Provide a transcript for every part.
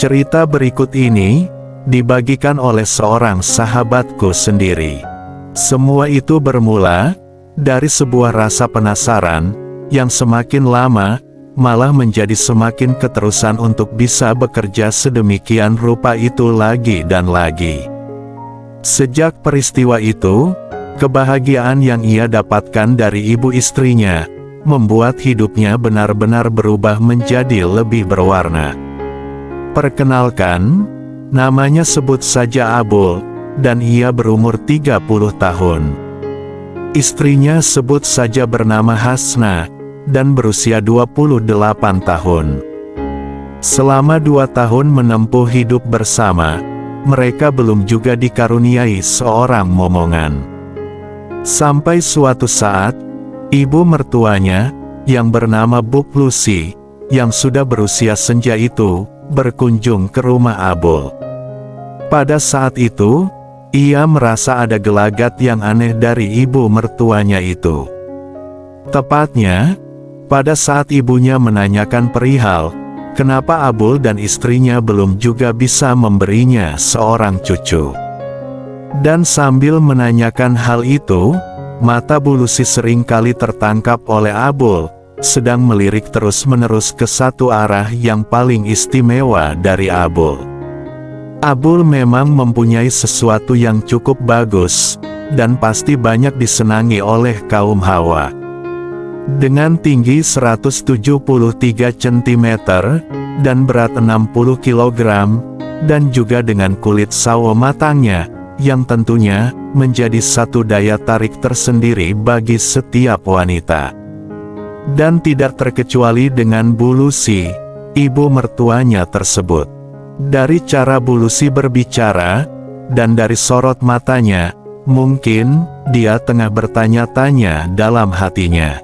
Cerita berikut ini dibagikan oleh seorang sahabatku sendiri. Semua itu bermula dari sebuah rasa penasaran yang semakin lama malah menjadi semakin keterusan untuk bisa bekerja sedemikian rupa itu lagi dan lagi. Sejak peristiwa itu, kebahagiaan yang ia dapatkan dari ibu istrinya membuat hidupnya benar-benar berubah menjadi lebih berwarna. Perkenalkan, namanya sebut saja Abul, dan ia berumur 30 tahun. Istrinya sebut saja bernama Hasna, dan berusia 28 tahun. Selama 2 tahun menempuh hidup bersama, mereka belum juga dikaruniai seorang momongan. Sampai suatu saat, ibu mertuanya, yang bernama Bu Lucy, yang sudah berusia senja itu, berkunjung ke rumah Abul. Pada saat itu, ia merasa ada gelagat yang aneh dari ibu mertuanya itu. Tepatnya, pada saat ibunya menanyakan perihal, kenapa Abul dan istrinya belum juga bisa memberinya seorang cucu. Dan sambil menanyakan hal itu, mata Bu Lucy seringkali tertangkap oleh Abul, sedang melirik terus-menerus ke satu arah yang paling istimewa dari Abul. Abul memang mempunyai sesuatu yang cukup bagus, dan pasti banyak disenangi oleh kaum Hawa. Dengan tinggi 173 cm, dan berat 60 kg, dan juga dengan kulit sawo matangnya, yang tentunya menjadi satu daya tarik tersendiri bagi setiap wanita. Dan tidak terkecuali dengan Bu Lucy, ibu mertuanya tersebut. Dari cara Bu Lucy berbicara, dan dari sorot matanya, mungkin dia tengah bertanya-tanya dalam hatinya.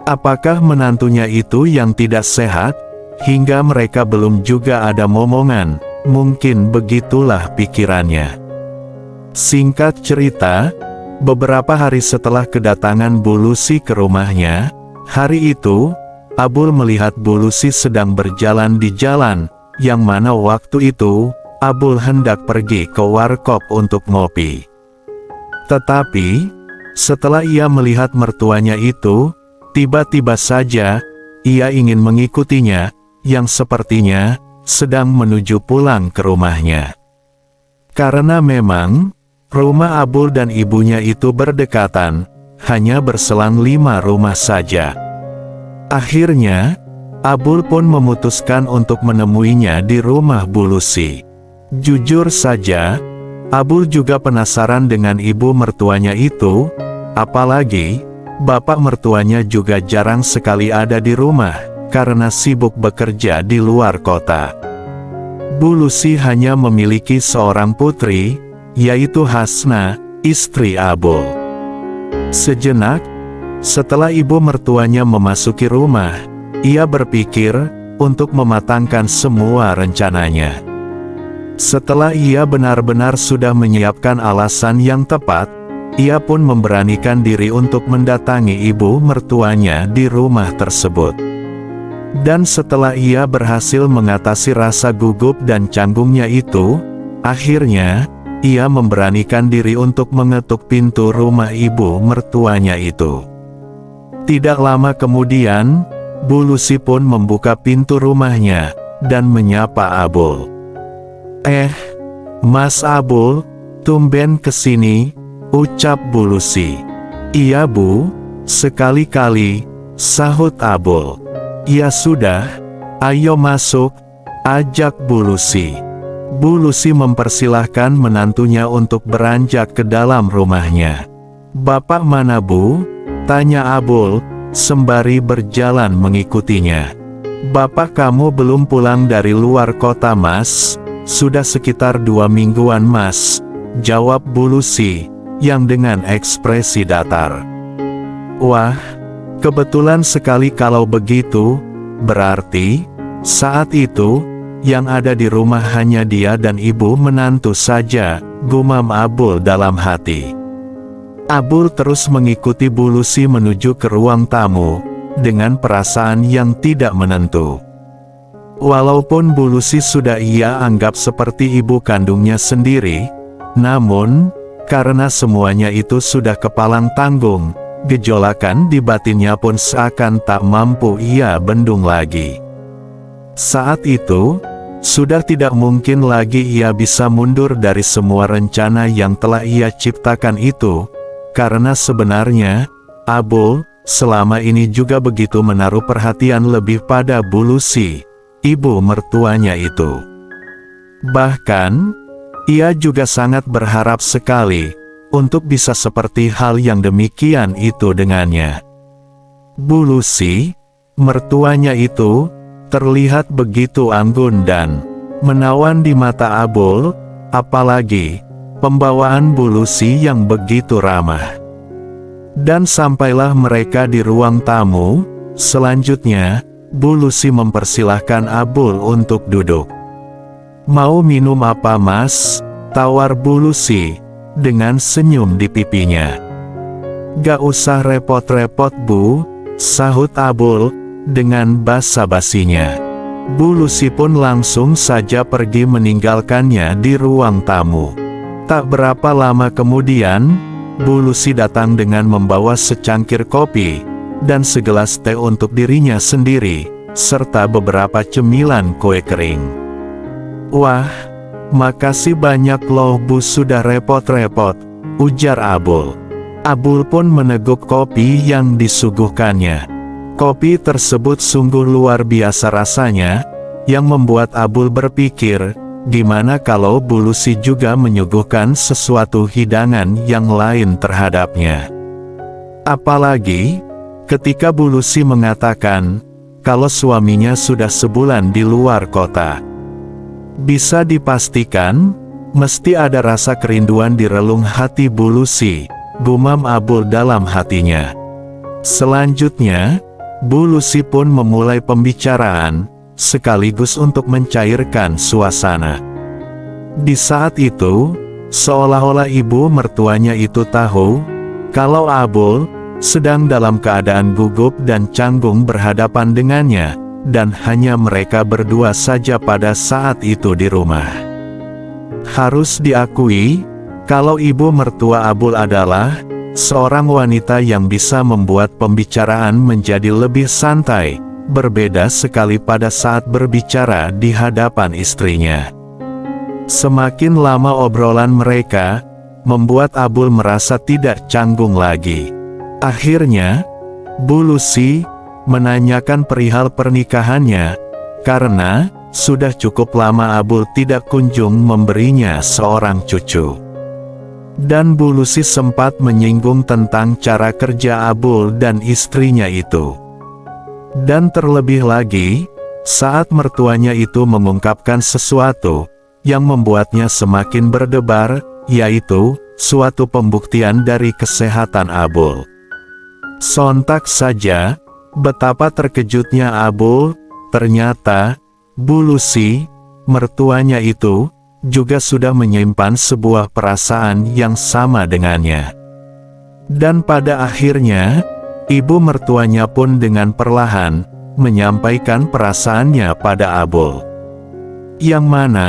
Apakah menantunya itu yang tidak sehat, hingga mereka belum juga ada momongan? Mungkin begitulah pikirannya. Singkat cerita, beberapa hari setelah kedatangan Bu Lucy ke rumahnya, hari itu, Abul melihat Bu Lucy sedang berjalan di jalan, yang mana waktu itu, Abul hendak pergi ke warkop untuk ngopi. Tetapi, setelah ia melihat mertuanya itu, tiba-tiba saja, ia ingin mengikutinya, yang sepertinya sedang menuju pulang ke rumahnya. Karena memang, rumah Abul dan ibunya itu berdekatan, hanya berselang 5 rumah saja. Akhirnya, Abul pun memutuskan untuk menemuinya di rumah Bu Lucy. Jujur saja, Abul juga penasaran dengan ibu mertuanya itu, apalagi bapak mertuanya juga jarang sekali ada di rumah, karena sibuk bekerja di luar kota. Bu Lucy hanya memiliki seorang putri, yaitu Hasna, istri Abul. Sejenak, setelah ibu mertuanya memasuki rumah, ia berpikir untuk mematangkan semua rencananya. Setelah ia benar-benar sudah menyiapkan alasan yang tepat, ia pun memberanikan diri untuk mendatangi ibu mertuanya di rumah tersebut. Dan setelah ia berhasil mengatasi rasa gugup dan canggungnya itu, akhirnya, ia memberanikan diri untuk mengetuk pintu rumah ibu mertuanya itu. Tidak lama kemudian, Bu Lucy pun membuka pintu rumahnya, dan menyapa Abul. Mas Abul, tumben kesini, ucap Bu Lucy. Iya Bu, sekali-kali, sahut Abul. Ya sudah, ayo masuk, ajak Bu Lucy. Bu Lucy mempersilahkan menantunya untuk beranjak ke dalam rumahnya. Bapak mana Bu? Tanya Abul, sembari berjalan mengikutinya. Bapak kamu belum pulang dari luar kota Mas? Sudah sekitar 2 mingguan Mas, jawab Bu Lucy, yang dengan ekspresi datar. Wah, kebetulan sekali kalau begitu, berarti, saat itu, yang ada di rumah hanya dia dan ibu menantu saja, gumam Abul dalam hati. Abul terus mengikuti Bu Lucy menuju ke ruang tamu, dengan perasaan yang tidak menentu. Walaupun Bu Lucy sudah ia anggap seperti ibu kandungnya sendiri, namun, karena semuanya itu sudah kepalang tanggung, gejolakan di batinnya pun seakan tak mampu ia bendung lagi. Saat itu, sudah tidak mungkin lagi ia bisa mundur dari semua rencana yang telah ia ciptakan itu, karena sebenarnya, Abul, selama ini juga begitu menaruh perhatian lebih pada Bu Lucy, ibu mertuanya itu. Bahkan, ia juga sangat berharap sekali, untuk bisa seperti hal yang demikian itu dengannya. Bu Lucy, mertuanya itu, terlihat begitu anggun dan menawan di mata Abul, apalagi pembawaan Bu Lucy yang begitu ramah. Dan sampailah mereka di ruang tamu, selanjutnya, Bu Lucy mempersilahkan Abul untuk duduk. "Mau minum apa, Mas?" tawar Bu Lucy, dengan senyum di pipinya. "Gak usah repot-repot, Bu," sahut Abul, dengan basa-basinya. Bu Lucy pun langsung saja pergi meninggalkannya di ruang tamu. Tak berapa lama kemudian, Bu Lucy datang dengan membawa secangkir kopi, dan segelas teh untuk dirinya sendiri, serta beberapa cemilan kue kering. "Wah, makasih banyak loh Bu, sudah repot-repot," ujar Abul. Abul pun meneguk kopi yang disuguhkannya. Kopi tersebut sungguh luar biasa rasanya, yang membuat Abul berpikir, gimana kalau Bu Lucy juga menyuguhkan sesuatu hidangan yang lain terhadapnya. Apalagi, ketika Bu Lucy mengatakan, kalau suaminya sudah sebulan di luar kota. Bisa dipastikan, mesti ada rasa kerinduan di relung hati Bu Lucy, gumam Abul dalam hatinya. Selanjutnya, Bu Lucy pun memulai pembicaraan, sekaligus untuk mencairkan suasana. Di saat itu, seolah-olah ibu mertuanya itu tahu, kalau Abul sedang dalam keadaan gugup dan canggung berhadapan dengannya, dan hanya mereka berdua saja pada saat itu di rumah. Harus diakui, kalau ibu mertua Abul adalah seorang wanita yang bisa membuat pembicaraan menjadi lebih santai, berbeda sekali pada saat berbicara di hadapan istrinya. Semakin lama obrolan mereka, membuat Abul merasa tidak canggung lagi. Akhirnya, Bu Lucy menanyakan perihal pernikahannya, karena sudah cukup lama Abul tidak kunjung memberinya seorang cucu. Dan Bu Lucy sempat menyinggung tentang cara kerja Abul dan istrinya itu. Dan terlebih lagi, saat mertuanya itu mengungkapkan sesuatu yang membuatnya semakin berdebar, yaitu suatu pembuktian dari kesehatan Abul. Sontak saja, betapa terkejutnya Abul, ternyata Bu Lucy, mertuanya itu, juga sudah menyimpan sebuah perasaan yang sama dengannya. Dan pada akhirnya, ibu mertuanya pun dengan perlahan menyampaikan perasaannya pada Abul. Yang mana,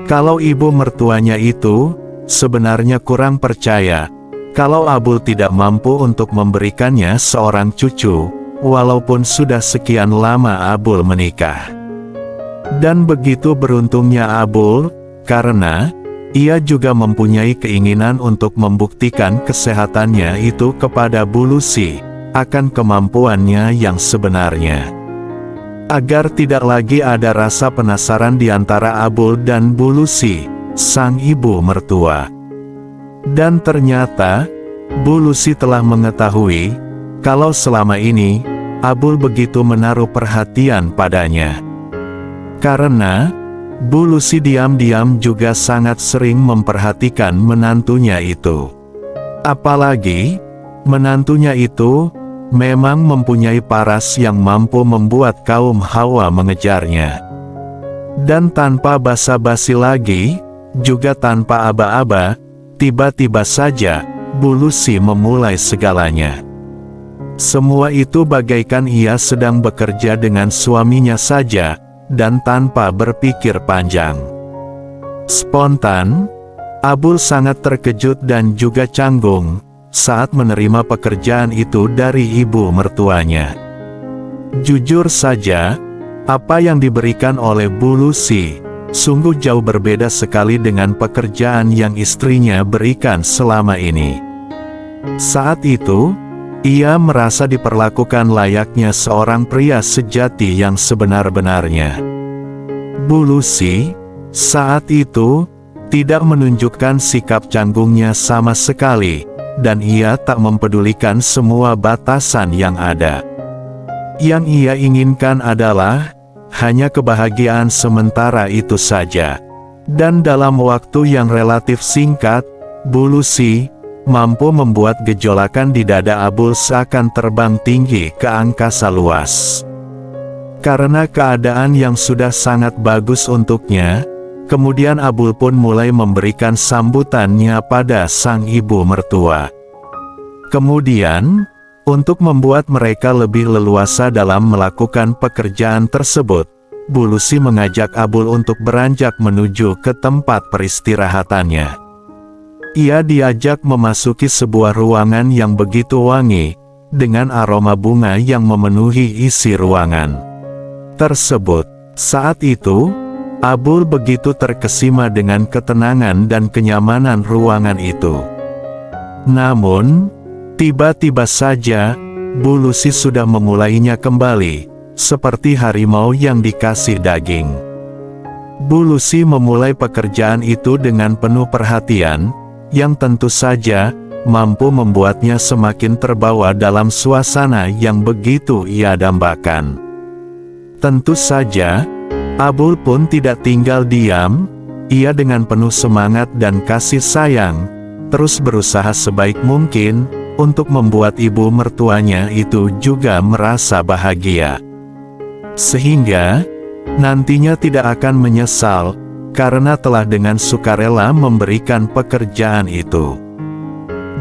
kalau ibu mertuanya itu sebenarnya kurang percaya kalau Abul tidak mampu untuk memberikannya seorang cucu, walaupun sudah sekian lama Abul menikah. Dan begitu beruntungnya Abul, karena ia juga mempunyai keinginan untuk membuktikan kesehatannya itu kepada Bu Lucy, akan kemampuannya yang sebenarnya. Agar tidak lagi ada rasa penasaran di antara Abul dan Bu Lucy, sang ibu mertua. Dan ternyata, Bu Lucy telah mengetahui, kalau selama ini, Abul begitu menaruh perhatian padanya. Karena, Bu Lucy diam-diam juga sangat sering memperhatikan menantunya itu. Apalagi, menantunya itu memang mempunyai paras yang mampu membuat kaum Hawa mengejarnya. Dan tanpa basa-basi lagi, juga tanpa aba-aba, tiba-tiba saja, Bu Lucy memulai segalanya. Semua itu bagaikan ia sedang bekerja dengan suaminya saja, dan tanpa berpikir panjang. Spontan, Abul sangat terkejut dan juga canggung saat menerima pekerjaan itu dari ibu mertuanya. Jujur saja, apa yang diberikan oleh Bu Lucy sungguh jauh berbeda sekali dengan pekerjaan yang istrinya berikan selama ini. Saat itu, ia merasa diperlakukan layaknya seorang pria sejati yang sebenar-benarnya. Bu Lucy saat itu tidak menunjukkan sikap canggungnya sama sekali, dan ia tak mempedulikan semua batasan yang ada. Yang ia inginkan adalah hanya kebahagiaan sementara itu saja. Dan dalam waktu yang relatif singkat, Bu Lucy mampu membuat gejolakan di dada Abul seakan terbang tinggi ke angkasa luas. Karena keadaan yang sudah sangat bagus untuknya, kemudian Abul pun mulai memberikan sambutannya pada sang ibu mertua. Kemudian, untuk membuat mereka lebih leluasa dalam melakukan pekerjaan tersebut, Bu Lucy mengajak Abul untuk beranjak menuju ke tempat peristirahatannya. Ia diajak memasuki sebuah ruangan yang begitu wangi, dengan aroma bunga yang memenuhi isi ruangan tersebut. Saat itu, Abul begitu terkesima dengan ketenangan dan kenyamanan ruangan itu. Namun, tiba-tiba saja, Bu Lucy sudah memulainya kembali, seperti harimau yang dikasih daging. Bu Lucy memulai pekerjaan itu dengan penuh perhatian, yang tentu saja mampu membuatnya semakin terbawa dalam suasana yang begitu ia dambakan. Tentu saja, Abul pun tidak tinggal diam, ia dengan penuh semangat dan kasih sayang, terus berusaha sebaik mungkin, untuk membuat ibu mertuanya itu juga merasa bahagia. Sehingga, nantinya tidak akan menyesal, karena telah dengan sukarela memberikan pekerjaan itu.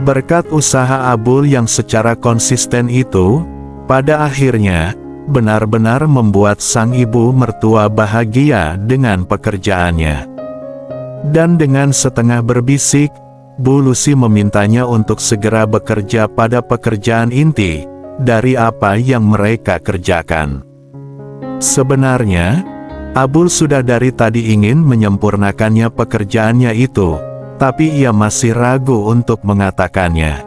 Berkat usaha Abul yang secara konsisten itu, pada akhirnya, benar-benar membuat sang ibu mertua bahagia dengan pekerjaannya. Dan dengan setengah berbisik, Bu Lucy memintanya untuk segera bekerja pada pekerjaan inti dari apa yang mereka kerjakan. Sebenarnya, Abul sudah dari tadi ingin menyempurnakannya pekerjaannya itu, tapi ia masih ragu untuk mengatakannya.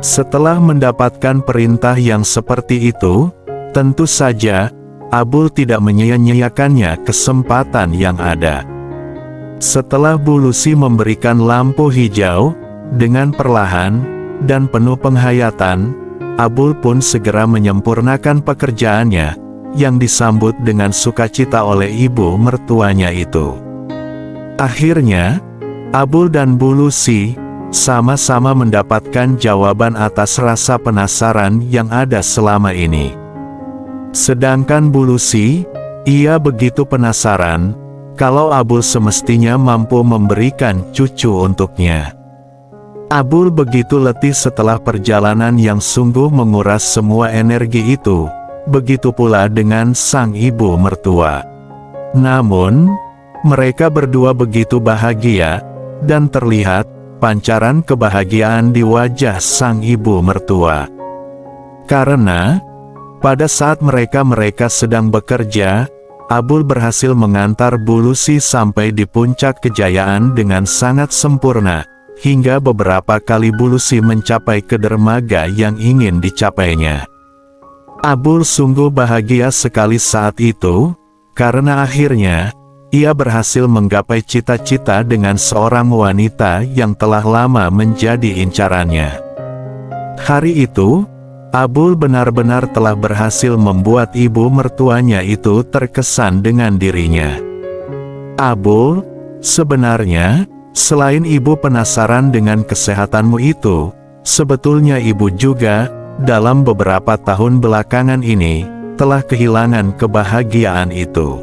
Setelah mendapatkan perintah yang seperti itu, tentu saja, Abul tidak menyia-nyiakannya kesempatan yang ada. Setelah Bu Lucy memberikan lampu hijau, dengan perlahan, dan penuh penghayatan, Abul pun segera menyempurnakan pekerjaannya, yang disambut dengan sukacita oleh ibu mertuanya itu. Akhirnya, Abul dan Bu Lucy sama-sama mendapatkan jawaban atas rasa penasaran yang ada selama ini. Sedangkan Bu Lucy, ia begitu penasaran, kalau Abul semestinya mampu memberikan cucu untuknya. Abul begitu letih setelah perjalanan yang sungguh menguras semua energi itu, begitu pula dengan sang ibu mertua. Namun, mereka berdua begitu bahagia, dan terlihat pancaran kebahagiaan di wajah sang ibu mertua. Karena, pada saat mereka sedang bekerja, Abul berhasil mengantar Bu Lucy sampai di puncak kejayaan dengan sangat sempurna, hingga beberapa kali Bu Lucy mencapai ke dermaga yang ingin dicapainya. Abul sungguh bahagia sekali saat itu, karena akhirnya, ia berhasil menggapai cita-cita dengan seorang wanita yang telah lama menjadi incarannya. Hari itu, Abul benar-benar telah berhasil membuat ibu mertuanya itu terkesan dengan dirinya. Abul, sebenarnya, selain ibu penasaran dengan kesehatanmu itu, sebetulnya ibu juga, dalam beberapa tahun belakangan ini, telah kehilangan kebahagiaan itu.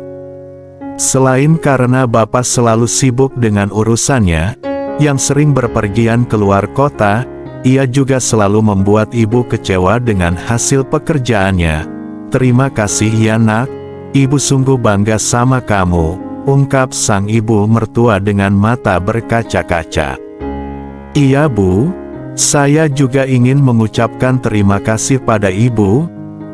Selain karena Bapak selalu sibuk dengan urusannya, yang sering berpergian keluar kota, ia juga selalu membuat ibu kecewa dengan hasil pekerjaannya. Terima kasih ya nak, Ibu sungguh bangga sama kamu, ungkap sang ibu mertua dengan mata berkaca-kaca. Iya Bu, saya juga ingin mengucapkan terima kasih pada ibu,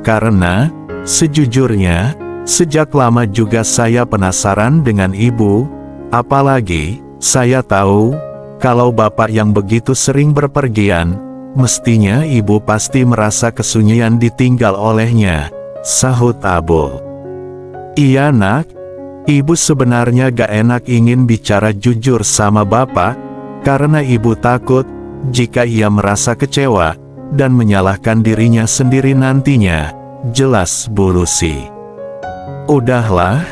karena, sejujurnya, sejak lama juga saya penasaran dengan ibu, apalagi, saya tahu, kalau bapak yang begitu sering berpergian, mestinya ibu pasti merasa kesunyian ditinggal olehnya, sahut Abul. Iya nak, ibu sebenarnya gak enak ingin bicara jujur sama bapak, karena ibu takut, jika ia merasa kecewa, dan menyalahkan dirinya sendiri nantinya, jelas Bu Lucy. Udahlah,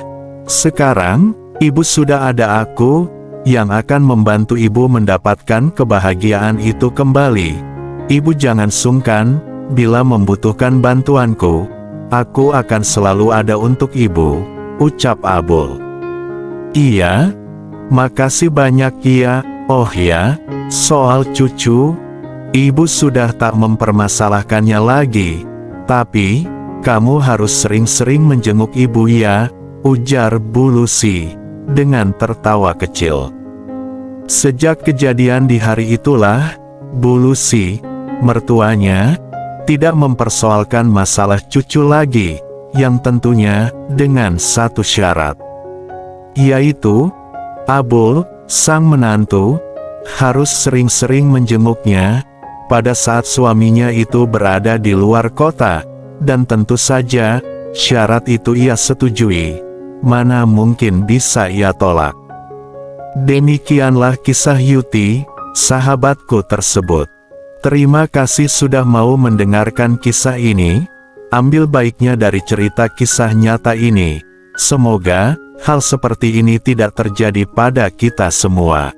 sekarang, ibu sudah ada aku, yang akan membantu ibu mendapatkan kebahagiaan itu kembali. Ibu jangan sungkan, bila membutuhkan bantuanku, aku akan selalu ada untuk ibu, ucap Abul. Iya, makasih banyak ya. Oh ya, soal cucu, ibu sudah tak mempermasalahkannya lagi, tapi, kamu harus sering-sering menjenguk ibu ya, ujar Bu Lucy, dengan tertawa kecil. Sejak kejadian di hari itulah, Bu Lucy, mertuanya, tidak mempersoalkan masalah cucu lagi, yang tentunya, dengan satu syarat. Yaitu, Abul, sang menantu, harus sering-sering menjenguknya, pada saat suaminya itu berada di luar kota, dan tentu saja, syarat itu ia setujui, mana mungkin bisa ia tolak. Demikianlah kisah Yuti, sahabatku tersebut. Terima kasih sudah mau mendengarkan kisah ini, ambil baiknya dari cerita kisah nyata ini, semoga, hal seperti ini tidak terjadi pada kita semua.